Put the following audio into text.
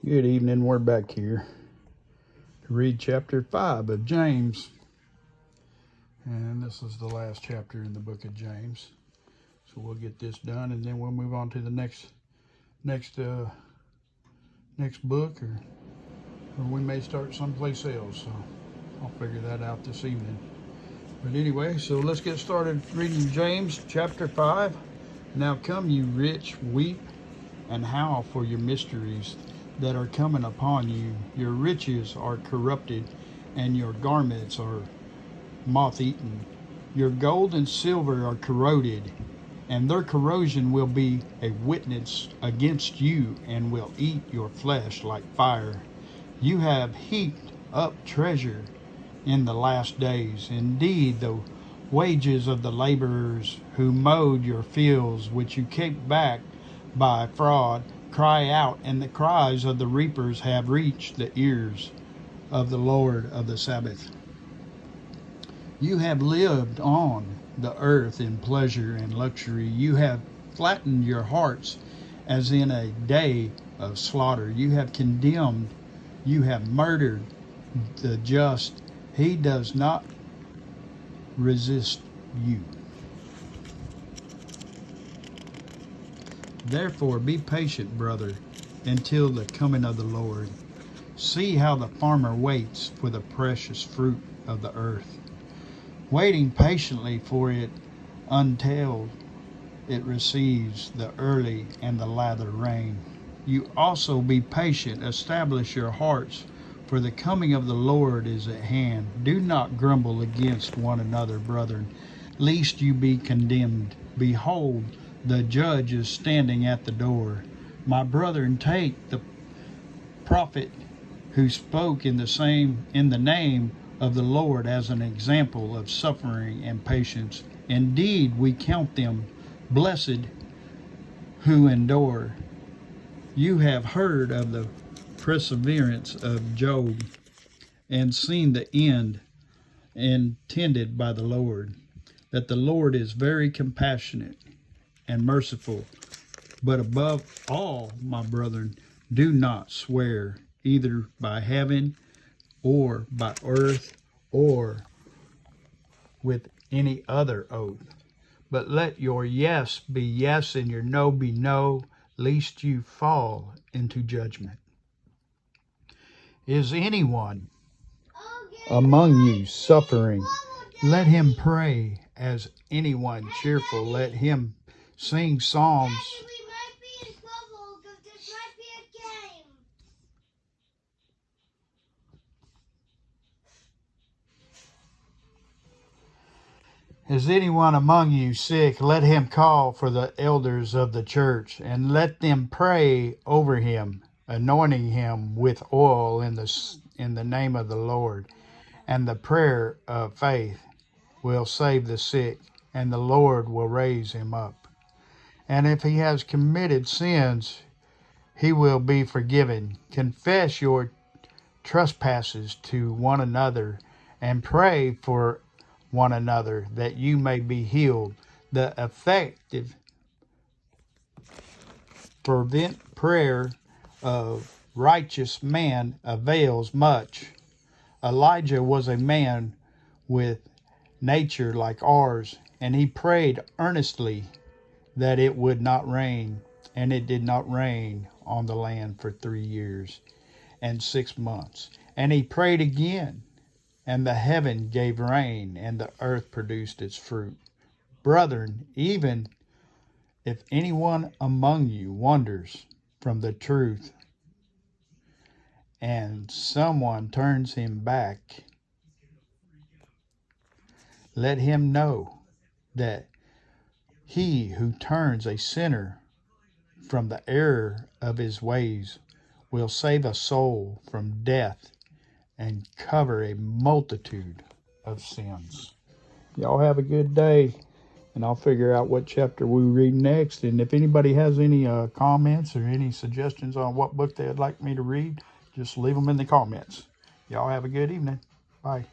Good evening. We're back here to read chapter 5 of James. And this is the last chapter in the book of James. So we'll get this done and then we'll move on to the next book, or we may start someplace else. So I'll figure that out this evening. But anyway, so let's get started reading James chapter 5. Now come, you rich, weep and howl for your mysteries that are coming upon you. Your riches are corrupted, and your garments are moth-eaten. Your gold and silver are corroded, and their corrosion will be a witness against you, and will eat your flesh like fire. You have heaped up treasure in the last days. Indeed, the wages of the laborers who mowed your fields, which you kept back by fraud, cry out, and the cries of the reapers have reached the ears of the Lord of the Sabbath. You have lived on the earth in pleasure and luxury. You have flattened your hearts as in a day of slaughter. You have condemned, you have murdered the just. He does not resist you. Therefore, be patient, brother, until the coming of the Lord. See how the farmer waits for the precious fruit of the earth, waiting patiently for it until it receives the early and the latter rain. You also be patient, establish your hearts, for the coming of the Lord is at hand. Do not grumble against one another, brethren, lest you be condemned. Behold, the judge is standing at the door. My brethren, take the prophet who spoke in the name of the Lord as an example of suffering and patience. Indeed, we count them blessed who endure. You have heard of the perseverance of Job, and seen the end intended by the Lord, that the Lord is very compassionate and merciful. But above all, my brethren, do not swear either by heaven or by earth or with any other oath, but let your yes be yes and your no be no, lest you fall into judgment. Is anyone among you suffering? Let him pray. As anyone cheerful, let him sing psalms. Is anyone among you sick? Let him call for the elders of the church, and let them pray over him, anointing him with oil in the name of the Lord. And the prayer of faith will save the sick, and the Lord will raise him up. And if he has committed sins, he will be forgiven. Confess your trespasses to one another, and pray for one another that you may be healed. The effective fervent prayer of righteous man avails much. Elijah was a man with nature like ours, and he prayed earnestly that it would not rain, and it did not rain on the land for 3 years and 6 months. And he prayed again, and the heaven gave rain, and the earth produced its fruit. Brethren, even if anyone among you wanders from the truth, and someone turns him back, let him know that he who turns a sinner from the error of his ways will save a soul from death and cover a multitude of sins. Y'all have a good day, and I'll figure out what chapter we read next. And if anybody has any comments or any suggestions on what book they'd like me to read, just leave them in the comments. Y'all have a good evening. Bye.